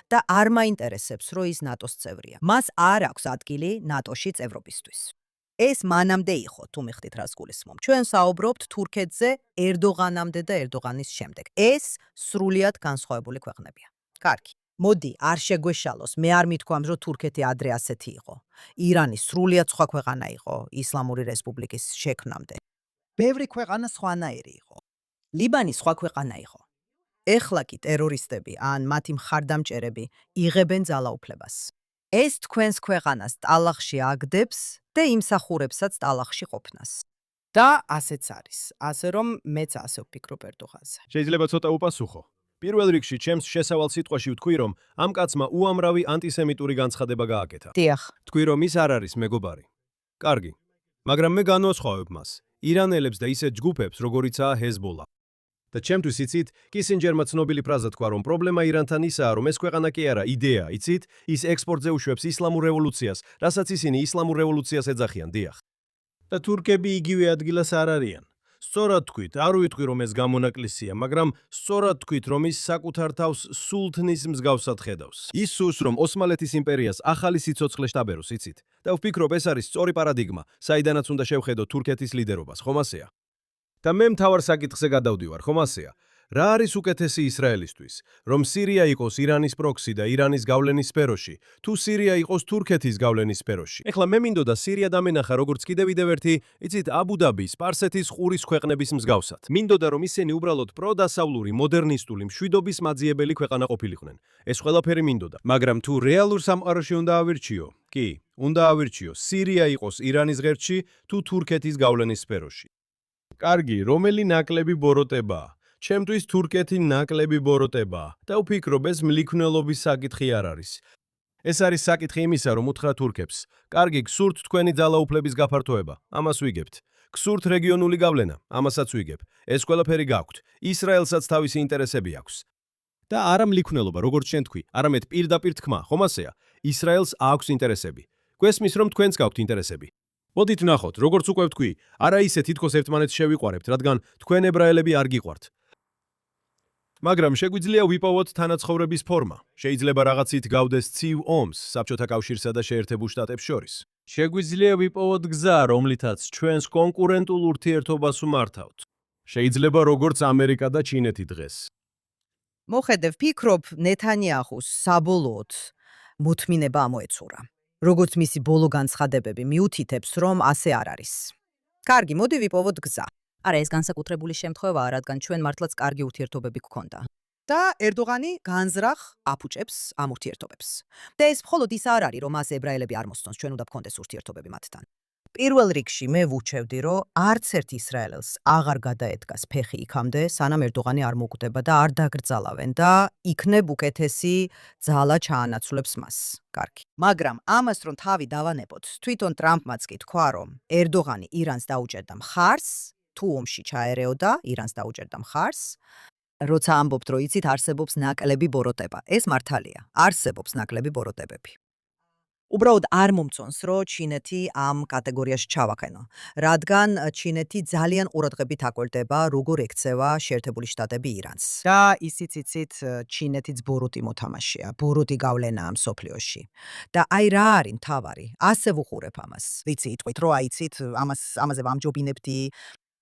[SPEAKER 1] და არ მაინტერესებს, რომ ის ნატოს წევრია. მას არ აქვს ადგილი ნატოში წევრობისთვის. ეს მანამდე იყო, თუ მიხდით რას გულისხმობ. ჩვენ საუბრობთ თურქეთზე ერდოღანამდე და ერდოღანის შემდეგ. ეს სრულიად განსხვავებული ქვეყნებია. კარგი. მოდი, არ შეგვეშალოს, მე არ მithქვამს, რომ თურქეთი ადრე ასეთი იყო. ირანი სრულიად სხვა ქვეყანა იყო ისლამური რესპუბლიკის შექმნამდე. ბევრი ქვეყანა სხვანაირი იყო. ლიბანი სხვა ქვეყანა იყო. ეხლა კი ტერორისტები ან მათი მხარდამჭერები იღებენ ძალაუფლებას. ეს თქვენს ქვეყანას ტალახში აგდებს და იმსახურებსაც ტალახში ყოფნას.
[SPEAKER 6] და ასეც არის. ასე რომ მეც ასე ვფიქრობ ერდოღანზე.
[SPEAKER 4] შეიძლება ცოტა უპასუხო. პირველ რიგში ჩემს შესავალ სიტყვაში ვთქვი, რომ ამ კაცმა უამრავი ანტისემიტური განცხადება გააკეთა.
[SPEAKER 1] დიახ.
[SPEAKER 4] თქვი, რომ ის არ არის მეგობარი. კარგი. მაგრამ მე განვასხვავებ მას. ირანელებს და ისეთ ჯგუფებს, როგორიცაა ჰეზბოლა. და ჩემთვის იცით, კისინჯერმა ცნობილი ფრაზა თქვა, რომ პრობლემა ირანთან ისაა, რომ ეს ქვეყანა კი არა იდეა, იცით, ის ექსპორტზე უშვებს ისლამურ რევოლუციას, რასაც ისინი ისლამურ რევოლუციას ეძახიან, დიახ. და თურქები იგივე ადგილას არ არიან. სწორად თქვით, არ ვიტყვი, რომ ეს გამონაკლისია, მაგრამ სწორად თქვით, რომ ის საკუთარ თავს სულთნის მსგავსად ხედავს. ის სურს, რომ ოსმალეთის იმპერიას ახალი სიცოცხლე შტაბეროს, იცით? და ვფიქრობ, ეს არის სწორი პარადიგმა, საიდანაც უნდა შევხედოთ თურქეთის ლიდერობას, ხომ ასეა? და მე მთავარ საკითხზე გადავდივარ, ხომ ასეა? რა არის უკეთესი ისრაელისთვის? რომ სირია იყოს ირანის პროქსი და ირანის გავლენის სფეროში, თუ სირია იყოს თურქეთის გავლენის სფეროში? ეხლა მე მინდოდა სირია დამენახა როგორც კიდევ ერთი, იცით, აბუ-დაბის, სპარსეთის ყურის ქვეყნების მსგავსად. მინდოდა რომ ისინი უბრალოდ პროდასავლური, მოდერნისტული, მშვიდობის მაძიებელი ქვეყანა ყოფილიყვნენ. ეს ყველაფერი მინდოდა. მაგრამ თუ რეალურ სამყაროში უნდა ავირჩიო, კი, უნდა ავირჩიო, სირია იყოს ირანის ღერთში თუ თურქეთის გავლენის სფეროში. კარგი, რომელი ნაკლები ბოროტებაა? ჩემთვის თურქეთი ნაკლები ბოროტებაა და ვფიქრობ, ეს მლიქნელობის საკითხი არ არის. ეს არის საკითხი იმისა, რომ უთხრა თურქებს, კარგი, გსურთ თქვენი ძალაუფლების გაფართოება, ამას ვიგებთ. გსურთ რეგიონული გავლენა, ამასაც ვიგებ. ეს ყველაფერი გაქვთ. ისრაელსაც თავისი ინტერესები აქვს. და არა მლიქნელობა, როგორც შენ თქვი, არამედ პირდაპირ თქმა, ხომ ასეა? ისრაელს აქვს ინტერესები. გვესმის, რომ თქვენც გაქვთ ინტერესები. მოდით ვნახოთ, როგორც უკვე ვთქვი, არა ისე თითქოს ერთმანეთს შევიყვარებთ, რადგან თქვენ ებრაელები არ გიყვართ. მაგრამ შეგვიძლია ვიპოვოთ თანაცხოვრების ფორმა. შეიძლება რაღაცით გავდეს ცივ ომს საბჭოთა კავშირსა და შეერთებულ შტატებს შორის. შეგვიძლია ვიპოვოთ გზა, რომლითაც ჩვენს კონკურენტულ ურთიერთობას უმართავთ. შეიძლება როგორც ამერიკა და ჩინეთი დღეს.
[SPEAKER 1] მოხედე, ვფიქრობ, ნეთანიაჰუს საბოლოოდ მოთმინება ამოეცურა. როგორც მისი ბოლო განცხადებები მიუთითებს, რომ ასე არ არის. კარგი, მოდი ვიპოვოთ გზა. არა, ეს განსაკუთრებული შემთხვევაა, რადგან ჩვენ მართლაც კარგი ურთიერთობები გვქონდა. და ერდოღანი განზრახ აფუჭებს ამ ურთიერთობებს. და ეს მხოლოდ ის არ არის, რომ მას ებრაელები არ მოსწონს, ჩვენ უნდა გქონდეს ურთიერთობები მათთან. პირველ რიგში მე ვუჩევდი, რომ არც ერთ ისრაელს აღარ გადაედგას ფეხი იქამდე, სანამ ერდოღანი არ მოკვდება და არ დაგრძალავენ და იქნებ უკეთესი ძალა ჩაანაცვლებს მას. კარგი. მაგრამ ამას რომ თავი დავანებოთ, თვითონ ტრამპმაც კი თქვა, რომ ერდოღანი ირანს დაუჭერდა მხარს, თუ ომში ჩაერეოდა, ირანს დაუჭერდა მხარს, როცა ამბობთ, რომ იცით, არსებობს ნაკლები ბოროტება. ეს მართალია, არსებობს ნაკლები ბოროტებები. უბრალოდ არ მომწონს, რომ ჩინეთი ამ კატეგორიაში ჩავაყენო, რადგან ჩინეთი ძალიან ყურადღებით აკვირდება, როგორ ექცევა შეერთებული შტატები ირანს. და ისიც იცით, ჩინეთიც ბოროტი მოთამაშეა, ბოროტი გავლენაა მსოფლიოში. და აი რა არის მთავარი? ასე ვუყურებ ამას. ვიცი, იტყვით, რომ აიცით, ამაზე ვამჯობინებდი.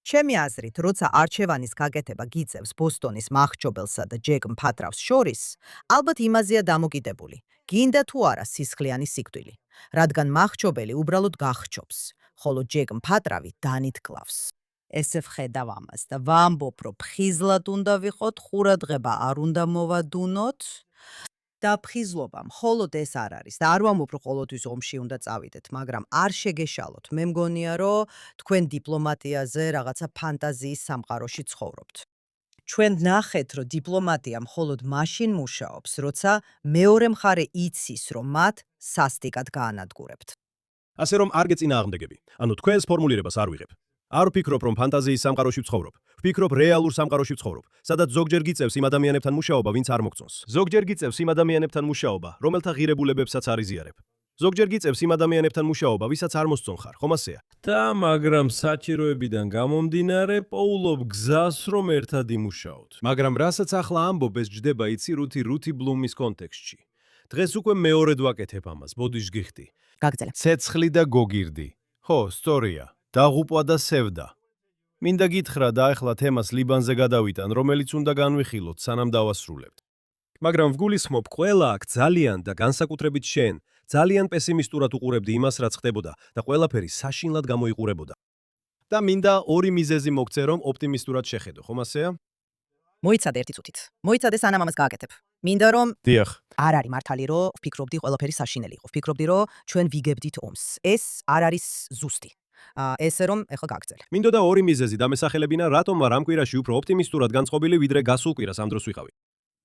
[SPEAKER 1] ჩემი აზრით, როცა არჩევანის გაკეთება გიწევს ბოსტონის მახჩობელსა და ჯეკ მფათრავს შორის, ალბათ იმაზეა დამოკიდებული. გინდა თუ არა სისხლიანი სიკვდილი, რადგან მახჩობელი უბრალოდ გახჩობს, ხოლო ჯეკ მფათრავი დანით კლავს. ესე ვხედავ ამას და ვამბობ, რომ ფხიზლად უნდა ვიყოთ, ყურადღება არ უნდა მოვადუნოთ და ფხიზლობა მხოლოდ ეს არ არის. და არ ვამბობ, რომ ყოველთვის ომში უნდა წავიდეთ, მაგრამ არ შეგეშალოთ. მე მგონია, რომ თქვენ დიპლომატიაზე რაღაცა ფანტაზიის სამყაროში ცხოვრობთ. ჩვენ ნახეთ, რომ დიპლომატია მხოლოდ მაშინ მუშაობს, როცა მეორე მხარე იცის, რომ მათ სასტიკად გაანადგურებთ.
[SPEAKER 4] ასე რომ არ გეწინააღმდეგები. ანუ თქვენს ფორმულირებას არ ვიღებ. არ ვფიქრობ, რომ ფანტაზიის სამყაროში ვცხოვრობ. ვფიქრობ რეალურ სამყაროში ვცხოვრობ, სადაც ზოგჯერ გიწევს იმ ადამიანებთან მუშაობა, ვინც არ მოგწონს. ზოგჯერ გიწევს იმ ადამიანებთან მუშაობა, რომელთა ღირებულებებსაც არ იზიარებ. ზოგჯერ გიწევს იმ ადამიანებთან მუშაობა, ვისაც არ მოსწონს ხარ, ხომ ასეა?
[SPEAKER 5] და მაგრამ საჭიროებიდან გამომდინარე, პოულობ გზას, რომ ერთად იმუშაოთ.
[SPEAKER 4] მაგრამ რასაც ახლა ამბობ, ეს ჯდება იცი რუთი ბლუმის კონტექსტში. დღეს უკვე მეორედ ვაკეთებ ამას, ბოდიშ გიხდი.
[SPEAKER 1] გაგრძელე.
[SPEAKER 4] ცეცხლი და გოგირდი. ხო, სწორია. დაღუპვა და სევდა. მინდა გითხრა და ახლა თემას ლიბანზე გადავიტან, რომელიც უნდა განვიხილოთ, სანამ დავასრულებთ. მაგრამ ვგულისხმობ, ყველა აქ ძალიან და განსაკუთრებით შენ, ძალიან პესიმისტურად უყურებდი იმას, რაც ხდებოდა და ყველაფერი საშინლად გამოიყურებოდა. და მინდა ორი მიზეზი მოგწე, რომ ოპტიმისტურად შეხედო, ხომ ასეა?
[SPEAKER 1] მოიცადე ერთი წუთით. მოიცადე სანამ ამას გააკეთებ. მინდა რომ
[SPEAKER 4] დიახ.
[SPEAKER 1] არ არის მართალი რომ ვფიქრობდი ყველაფერი საშინელი იყო. ვფიქრობდი რომ ჩვენ ვიგებდით ომს. ეს არ არის ზუსტი. ესე რომ ეხლა გაგრძელე.
[SPEAKER 4] მინდოდა ორი მიზეზი დამესახელებინა, რატომ ვარ ამ კვირაში უფრო ოპტიმისტურად განწყობილი, ვიდრე გასულ კვირას ამ დროს ვიყავი.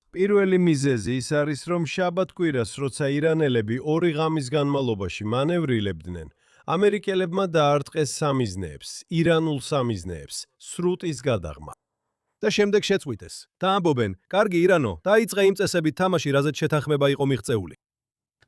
[SPEAKER 5] პირველი მიზეზი ის არის, რომ შაბათ-კვირას, როცა ირანელები 2 ღამის განმავლობაში მანევრილებდნენ, ამერიკელებმა დაარტყეს სამიზნეებს, ირანულ სამიზნეებს, სრუტის გადაღმა. და შემდეგ შეწყვიტეს. და ამბობენ, კარგი ირანო, დაიწყე იმ წესებით თამაში, რაზეც შეთანხმება იყო მიღწეული.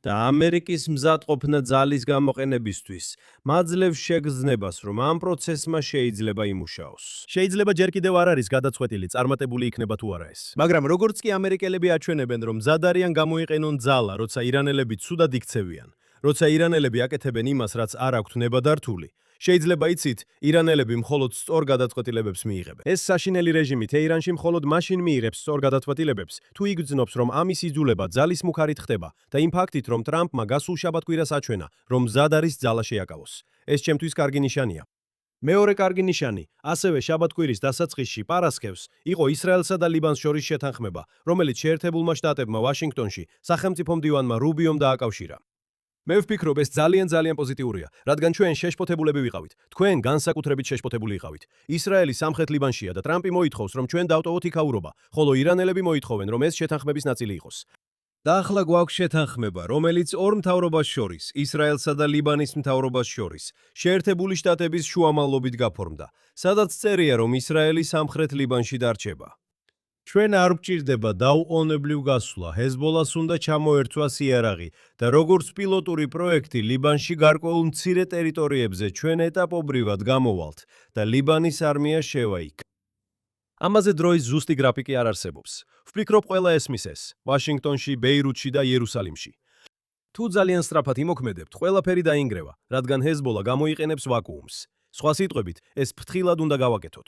[SPEAKER 5] და ამერიკის მზადყოფნა ძალის გამოყენებისთვის მაძლევს შეგრძნებას, რომ ამ პროცესმა შეიძლება იმუშაოს. შეიძლება ჯერ კიდევ არ არის გადაწყვეტილი, წარმატებული იქნება თუ არა ეს. მაგრამ როგორც კი ამერიკელები აჩვენებენ, რომ მზად არიან გამოიყენონ ძალა, როცა ირანელები ცუდად იქცევიან, როცა ირანელები აკეთებენ იმას, რაც არ აქვთ ნებადართული, შეიძლება იცით, ირანელები მხოლოდ სწორ გადაწყვეტილებებს მიიღებენ. ეს საშინელი რეჟიმი თეირანში მხოლოდ მაშინ მიიღებს სწორ გადაწყვეტილებებს, თუ იგრძნობს, რომ ამის იძულება ძალის მუქარით ხდება და იმ ფაქტით, რომ ტრამპმა გასულ შაბათ-კვირას აჩვენა, რომ მზად არის ძალა შეაკავოს. ეს ჩემთვის კარგი ნიშანია. მეორე კარგი ნიშანი, ასევე შაბათ-კვირის დასაწყისში პარასკევს იყო ისრაელსა და ლიბანს შორის შეთანხმება, რომელიც შეერთებულმა შტატებმა ვაშინგტონში სახელმწიფო მდივანმა რუბიომ დააკავშირა. მე ვფიქრობ, ეს ძალიან პოზიტიურია, რადგან ჩვენ შეშფოთებულები ვიყავით. თქვენ განსაკუთრებით შეშფოთებული იყავით. ისრაელი სამხრეთ ლიბანშია და ტრამპი მოითხოვს, რომ ჩვენ დავტოვოთ იქაურობა, ხოლო ირანელები მოითხოვენ, რომ ეს შეთანხმების ნაწილი იყოს. და ახლა გვაქვს შეთანხმება, რომელიც ორ მთავრობას შორის, ისრაელსა და ლიბანის მთავრობას შორის, შეერთებული შტატების შუამავლობით გაფორმდა, სადაც წერია, რომ ისრაელი სამხრეთ ლიბანში დარჩება. ჩვენ არ გვჭირდება დაუყოვნებლივ გასვლა, ჰეზბოლას უნდა ჩამოერთვას იარაღი და როგორც პილოტური პროექტი ლიბანში გარკვეულ მცირე ტერიტორიებზე ჩვენ ეტაპობრივად გამოვალთ და ლიბანის არმია შევაიქ. ამაზე დროის ზუსტი გრაფიკი არ არსებობს. ვფიქრობ, ყველა ესმის ეს, ვაშინგტონში, ბეირუთში და იერუსალიმში. თუ ძალიან სწრაფად იმოქმედებთ, ყველაფერი დაინგრევა, რადგან ჰეზბოლა გამოიყენებს ვაკუუმს. სხვა სიტყვებით, ეს ფრთხილად უნდა გავაკეთოთ.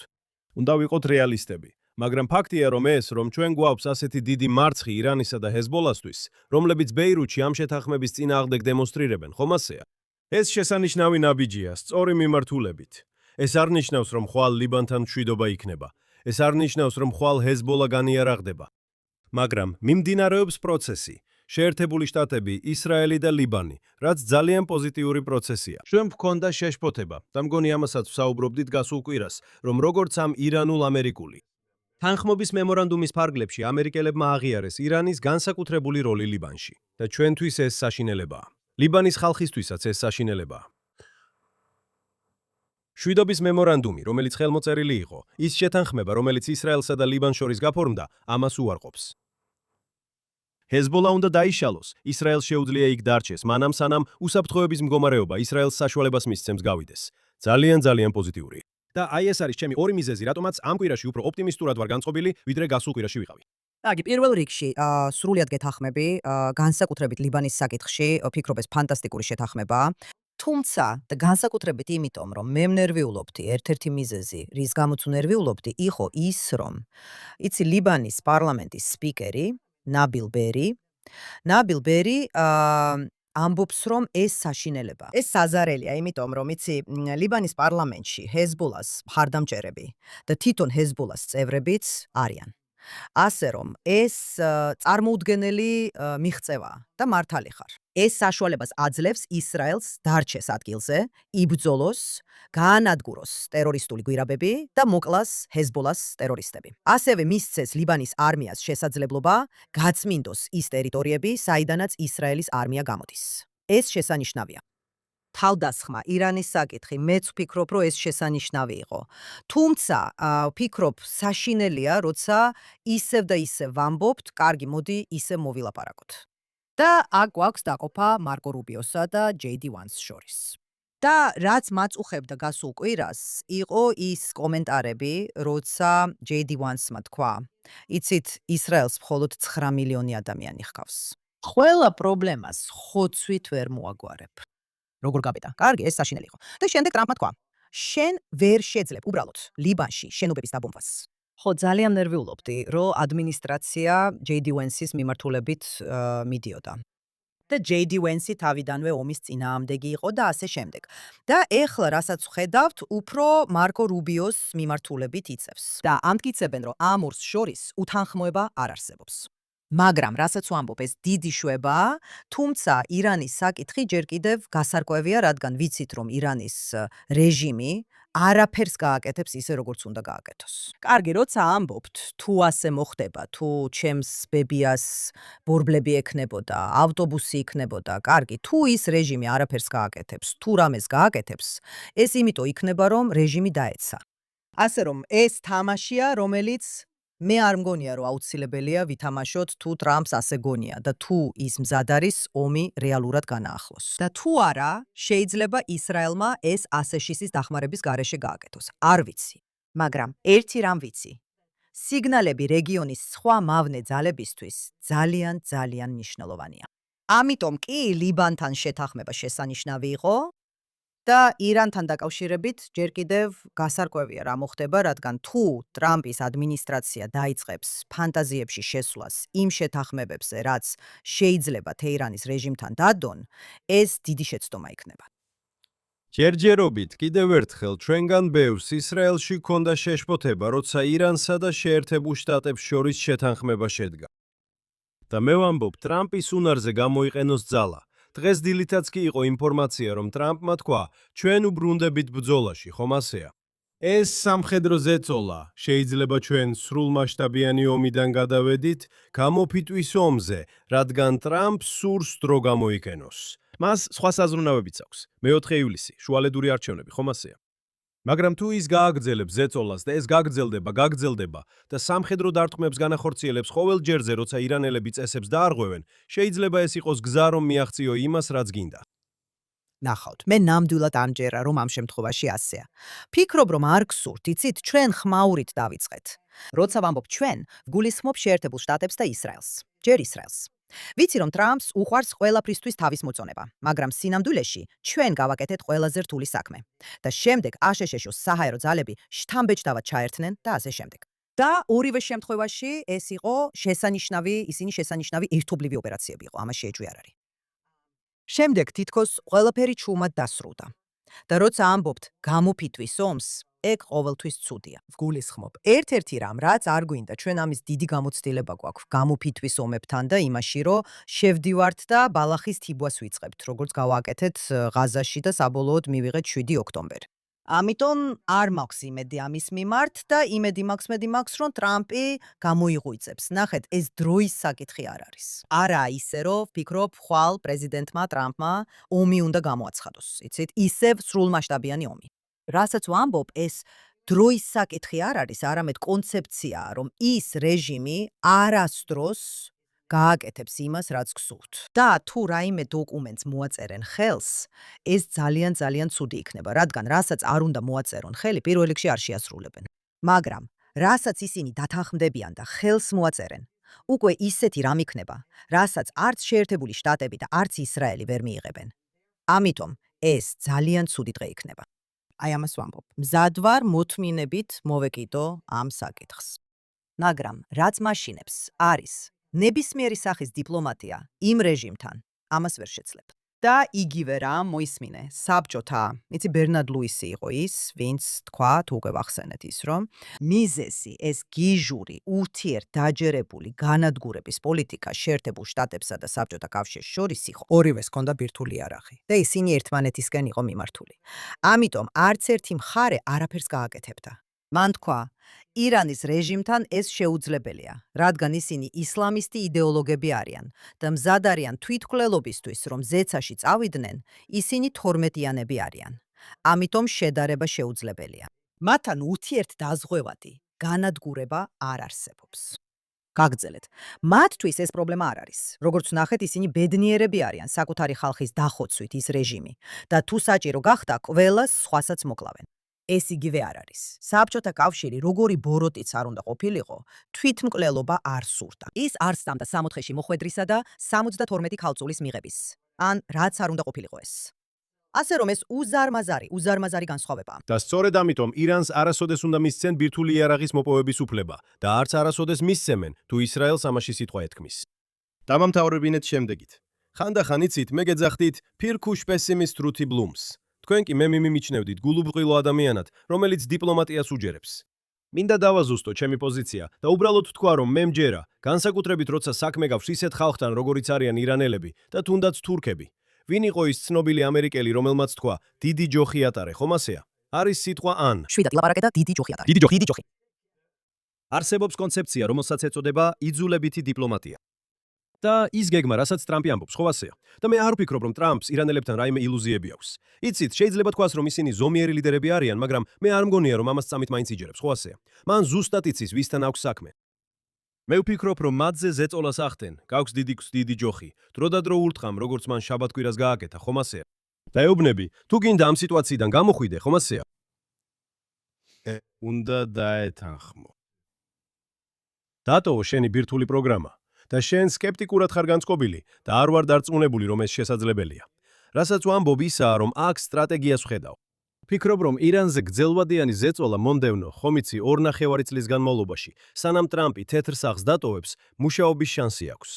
[SPEAKER 5] უნდა ვიყოთ რეალისტები. მაგრამ ფაქტია, რომ ჩვენ გვაქვს ასეთი დიდი მარცხი ირანისა და ჰეზბოლასთვის, რომლებიც ბეირუთში ამ შეთანხმების წინააღმდეგ დემონსტრირებენ, ხომ ასეა? ეს შესანიშნავი ნაბიჯია, სწორი მიმართულებით. ეს არ ნიშნავს, რომ ხვალ ლიბანთან მშვიდობა იქნება. ეს არ ნიშნავს, რომ ხვალ ჰეზბოლა განიარაღდება. მაგრამ მიმდინარეობს პროცესი. შეერთებული შტატები, ისრაელი და ლიბანი, რაც ძალიან პოზიტიური პროცესია. ჩვენ გვქონდა შეშფოთება და მგონი ამასაც ვსაუბრობდით გასულ კვირას, რომ როგორც ამ ირანულ-ამერიკული თანხმობის მემორანდუმის ფარგლებში ამერიკელებმა აღიარეს ირანის განსაკუთრებული როლი ლიბანში და ჩვენთვის ეს საშინელებაა. ლიბანის ხალხისთვისაც ეს საშინელებაა. შვიდობის მემორანდუმი, რომელიც ხელმოწერილი იყო, ის შეთანხმება, რომელიც ისრაელსა და ლიბანს შორის გაფორმდა, ამას უარყოფს. ჰეზბოლა უნდა დაიშალოს, ისრაელს შეუძლია იქ დარჩეს, მანამ სანამ უსაფრთხოების მდგომარეობა ისრაელს საშუალებას მისცემს გავიდეს. ძალიან პოზიტიური. და აი ეს არის ჩემი ორი მიზეზი, რატომაც ამ კვირაში უფრო ოპტიმისტურად ვარ განწყობილი, ვიდრე გასულ კვირაში ვიყავი.
[SPEAKER 1] აგი, პირველ რიგში, სრულიად გეთანხმები, განსაკუთრებით ლიბანის საკითხში, ვფიქრობ, ეს ფანტასტიკური შეთანხმებაა. თუმცა, და განსაკუთრებით იმიტომ, რომ მე ვნერვიულობდი, ერთ-ერთი მიზეზი, რის გამოც ვნერვიულობდი, იყო ის, რომ იცი ლიბანის პარლამენტის სპიკერი, ნაბილ ბერი ამბობს, რომ ეს საშინელება. ეს საზარელია, იმიტომ რომ იცი ლიბანის პარლამენტში ჰეზბოლას მხარდამჭერები და თვითონ ჰეზბოლას წევრებიც არიან. ასე რომ ეს წარმოუდგენელი მიღწევაა და მართალი ხარ. ეს საშუალებას აძლევს ისრაელს დარჩეს ადგილზე, იბრძოლოს, გაანადგუროს ტერორისტული გვირაბები და მოკლას ჰეზბოლას ტერორისტები. ასევე მისცეს ლიბანის არმიას შესაძლებლობა გაწმინდოს ის ტერიტორიები, საიდანაც ისრაელის არმია გამოდის. ეს შესანიშნავია. თავდასხმა ირანის საკითხი, მეც ვფიქრობ, რომ ეს შესანიშნავი იყო. თუმცა, ვფიქრობ, საშინელია, როცა ისევ და ისევ ვამბობთ, კარგი, მოდი ისევ მოვილაპარაკოთ. და აქ გვაქვს დაყოფა მარკო რუბიოსა და JD Vance შორის. და რაც მას უხებდა გასულ კვირას, იყო ის კომენტარები, როცა JD Vance-მა თქვა, იცით, ისრაელს მხოლოდ 9 მილიონი ადამიანი ჰყავს. ყველა პრობლემას ხოცვით ვერ მოაგვარებ. როგორ გაბედა? კარგი, ეს საშინელი იყო. და შემდეგ ტრამპმა თქვა, შენ ვერ შეძლებ უბრალოდ ლიბანში შენობების დაბომბვას. ხო, ძალიან ნერვიულობდი, რომ ადმინისტრაცია JD Vance-ის მიმართულებით მიდიოდა. და JD Vance თავიდანვე ომის წინააღმდეგი იყო და ასე შემდეგ. და ეხლა რასაც ვხედავთ, უფრო მარკო რუბიოს მიმართულებით იწევს. და ამტკიცებენ, რომ ამ ორს შორის უთანხმოება არ არსებობს. მაგრამ რასაც ვამბობ, ეს დიდი შვებაა, თუმცა ირანის საკითხი ჯერ კიდევ გასარკვევია, რადგან ვიცით, რომ ირანის რეჟიმი არაფერს გააკეთებს ისე, როგორც უნდა გააკეთოს. კარგი, როცა ამბობთ, თუ ასე მოხდება, თუ ჩემს ბებიას ბორბლები ექნებოდა, ავტობუსი იქნებოდა, კარგი, თუ ის რეჟიმი არაფერს გააკეთებს, თუ რამეს გააკეთებს, ეს იმიტომ იქნება, რომ რეჟიმი დაეცა. ასე რომ, ეს თამაშია, რომელიც მე არ მგონია, რომ აუცილებელია ვითამაშოთ, თუ ტრამპს ასე გონია და თუ ის მზად არის ომი რეალურად განაახლოს. და თუ არა, შეიძლება ისრაელმა ეს ასეშისის დახმარების გარეშე გააკეთოს. არ ვიცი, მაგრამ ერთი რამ ვიცი. სიგნალები რეგიონის სხვა მავნე ძალებისთვის ძალიან მნიშვნელოვანია. ამიტომ კი ლიბანთან შეთანხმება შესანიშნავი იყო და ირანთან დაკავშირებით ჯერ კიდევ გასარკვევია რა მოხდება, რადგან თუ ტრამპის ადმინისტრაცია დაიწყებს ფანტაზიებში შესვლას იმ შეთანხმებებზე, რაც შეიძლება თეირანის რეჟიმთან დადონ, ეს დიდი შეცდომა იქნება.
[SPEAKER 5] ჯერჯერობით კიდევ ერთხელ ჩვენგან ბევრს ისრაელში ჰქონდა შეშფოთება, როცა ირანსა და შეერთებულ შტატებს შორის შეთანხმება შედგა. და მე ვამბობ, ტრამპის უნარზე გამოიყენოს ძალა. დღეს დილითაც კი იყო ინფორმაცია, რომ ტრამპმა თქვა, ჩვენ უბრუნდებით ბრძოლაში, ხომ ასეა? ეს სამხედრო ზეწოლა შეიძლება ჩვენ სრულმასშტაბიანი ომიდან გადავედით გამოფიტვის ომზე, რადგან ტრამპს სურს დრო გამოიყენოს. მას სხვა საზრუნავებიც აქვს. მე-4 ივლისი, შუალედური არჩევნები, ხომ ასეა? მაგრამ თუ ის გააგრძელებს ზეწოლას და ეს გაგრძელდება და სამხედრო დარტყმებს განახორციელებს ყოველ ჯერზე, როცა ირანელები წესებს დაარღვევენ, შეიძლება ეს იყოს გზა, რომ მიაღწიო იმას, რაც გინდა.
[SPEAKER 1] ნახავთ, მე ნამდვილად ამჯერა, რომ ამ შემთხვევაში ასეა. ფიქრობ, რომ არ გსურთ, იცით, ჩვენ ხმაურით დავიწყეთ. როცა ვამბობ ჩვენ, ვგულისხმობ შეერთებულ შტატებს და ისრაელს. ჯერ ისრაელს. ვიცი, რომ ტრამპს უყვარს ყველაფრისთვის თავის მოწონება, მაგრამ სინამდვილეში ჩვენ გავაკეთეთ ყველაზე რთული საქმე. და შემდეგ აშშ-ს საჰაერო ძალები შთამბეჭდავად ჩაერთნენ და ასე შემდეგ. და ორივე შემთხვევაში ეს იყო ისინი შესანიშნავი ერთობლივი ოპერაციები იყო, ამაში ეჭვი არ არის. შემდეგ თითქოს ყველაფერი ჩუმად დასრულდა. და როცა ამბობთ გამოფიტვის ომს, ეგ ყოველთვის ცუდია. ვგულისხმობ. ერთ-ერთი რამ, რაც არ გვინდა, ჩვენ ამის დიდი გამოცდილება გვაქვს გამოფიტვის ომებთან და იმაში, რომ შევდივართ და ბალახის თიბვას ვიწყებთ, როგორც გავაკეთეთ ღაზაში და საბოლოოდ მივიღეთ 7 ოქტომბერი. ამიტომ არ მაქვს იმედი ამის მიმართ და იმედი მაქვს, რომ ტრამპი გამოიღვიძებს. ნახეთ, ეს დროის საკითხი არ არის. არა ისე, რომ ვფიქრობ, ხვალ პრეზიდენტმა ტრამპმა ომი უნდა გამოაცხადოს. იცით, ისევ სრულმასშტაბიანი ომი. რასაც ვამბობ, ეს დროის საკითხი არ არის, არამედ კონცეფციაა, რომ ის რეჟიმი არასდროს გააკეთებს იმას, რაც გსურთ. და თუ რაიმე დოკუმენტს მოაწერენ ხელს, ეს ძალიან ცუდი იქნება, რადგან რასაც არ უნდა მოაწერონ ხელი, პირველ რიგში არ შეასრულებენ. მაგრამ რასაც ისინი დათანხმდებიან და ხელს მოაწერენ, უკვე ისეთი რამ იქნება, რასაც არც შეერთებული შტატები და არც ისრაელი ვერ მიიღებენ. ამიტომ ეს ძალიან ცუდი დღე იქნება. აი ამას ვამბობ. მზად ვარ მოთმინებით მოვეკიდო ამ საკითხს. მაგრამ რაც მაშინებს არის ნებისმიერი სახის დიპლომატია იმ რეჟიმთან, ამას ვერ შეძლებ. და იგივე რამ მოისმინე საბჭოთა, იცი ბერნარდ ლუისი იყო ის, ვინც თქვა, თუ უკვე ვახსენეთ ის, რომ მიზეზი ეს გიჟური, ურთიერთდაჯერებული განადგურების პოლიტიკა შეერთებულ შტატებსა და საბჭოთა კავშირს შორის იყო. ორივეს ჰქონდა ბირთვული იარაღი და ისინი ერთმანეთისკენ იყო მიმართული. ამიტომ არც ერთი მხარე არაფერს გააკეთებდა. მან თქვა, ირანის რეჟიმთან ეს შეუძლებელია, რადგან ისინი ისლამისტი იდეოლოგები არიან და მზად არიან თვითმკვლელობისთვის, რომ ზეცაში წავიდნენ, ისინი 12-იანები არიან. ამიტომ შედარება შეუძლებელია. მათთან ურთიერთდაზღვევადი განადგურება არ არსებობს. გაგრძელეთ. მათთვის ეს პრობლემა არ არის. როგორც ნახეთ, ისინი ბედნიერები არიან საკუთარი ხალხის დახოცვით ის რეჟიმი და თუ საჭირო გახდა, ყველას სხვასაც მოკლავენ. ეს იგივე არ არის. საბჭოთა კავშირი როგორი ბოროტიც არ უნდა ყოფილიყო, თვითმკვლელობა არ სურდა. ის არ სწამდა 64-ში მოხვედრისა და 72 ქალწულის მიღების. ან რაც არ უნდა ყოფილიყო ეს. ასე რომ ეს უზარმაზარი განსხვავებაა.
[SPEAKER 4] და სწორედ ამიტომ ირანს არასოდეს უნდა მისცენ ბირთვული იარაღის მოპოვების უფლება და არც არასოდეს მისცემენ, თუ ისრაელს ამაში სიტყვა ეთქმის. დამამთავრებინეთ შემდეგით. ხანდახან იცით, მე გეძახდით ფირქუშ პესიმისტ რუთი ბლუმს. თქვენ კი მე მიმიჩნევდით გულუბრყილო ადამიანად, რომელიც დიპლომატიას უჯერებს. მინდა დავაზუსტო ჩემი პოზიცია და უბრალოდ თქვა, რომ მე მჯერა, განსაკუთრებით როცა საქმე გაქვს ისეთ ხალხთან, როგორიც არიან ირანელები და თუნდაც თურქები. ვინ იყო ის ცნობილი ამერიკელი, რომელმაც თქვა, დიდი ჯოხი ატარე, ხომ ასეა? არის სიტყვა ან.
[SPEAKER 1] შვიდად ლაპარაკე და დიდი ჯოხი ატარე. დიდი ჯოხი.
[SPEAKER 4] არსებობს კონცეფცია, რომელსაც ეწოდება იძულებითი დიპლომატია. და ის გეგმა, რასაც ტრამპი ამბობს, ხო ასეა? და მე არ ვფიქრობ, რომ ტრამპს ირანელებთან რაიმე ილუზიები აქვს. იცით, შეიძლება თქვას, რომ ისინი ზომიერი ლიდერები არიან, მაგრამ მე არ მგონია, რომ ამას წამით მაინც იჯერებს, ხო ასეა? მან ზუსტად იცის, ვისთან აქვს საქმე. მე ვფიქრობ, რომ მათზე ზეწოლას ახდენ, გაქვს დიდი ჯოხი. დროდადრო ურტყამ, როგორც მან შაბათ-კვირას გააკეთა, ხომ ასეა? და ეუბნები, თუ გინდა ამ სიტუაციიდან გამოხვიდე, ხომ ასეა? უნდა დაეთანხმო. დატოვო შენი ბირთვული პროგრამა და შენ სკეპტიკურად ხარ განწყობილი და არ ვარ დარწმუნებული, რომ ეს შესაძლებელია. რასაც ვამბობ ისაა, რომ აქ სტრატეგიას ვხედავ. ფიქრობ, რომ ირანზე გრძელვადიანი ზეწოლა მომდევნო, ხომ იცი, 2.5 წლის განმავლობაში, სანამ ტრამპი თეთრ სახლს დატოვებს, მუშაობის შანსი აქვს.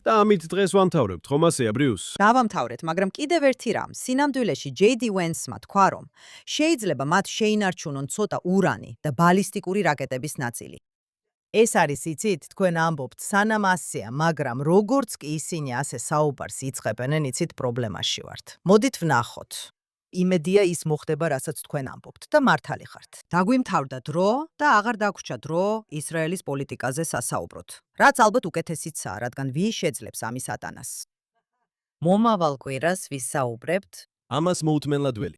[SPEAKER 4] და ამით დღეს ვამთავრებთ, ხომ ასეა, ბრიუს?
[SPEAKER 1] დავამთავრეთ, მაგრამ კიდევ ერთი რამ, სინამდვილეში JD Vance-მა თქვა, რომ შეიძლება მათ შეინარჩუნონ ცოტა ურანი და ბალისტიკური რაკეტების ნაწილი. ეს არის, იცით, თქვენ ამბობთ, სანამ ასეა, მაგრამ როგორც კი ისინი ასე საუბარს იწყებენ, იცით, პრობლემაში ვართ. მოდით ვნახოთ. იმედია ის მოხდება, რასაც თქვენ ამბობთ და მართალი ხართ. დაგვიმთავრდა დრო და აღარ დაგვრჩა დრო ისრაელის პოლიტიკაზე სასაუბროთ. რაც ალბათ უკეთესიცაა, რადგან ვის შეძლებს ამის ატანას. მომავალ კვირას ვისაუბრებთ
[SPEAKER 4] ამას მოუთმენლად ველი.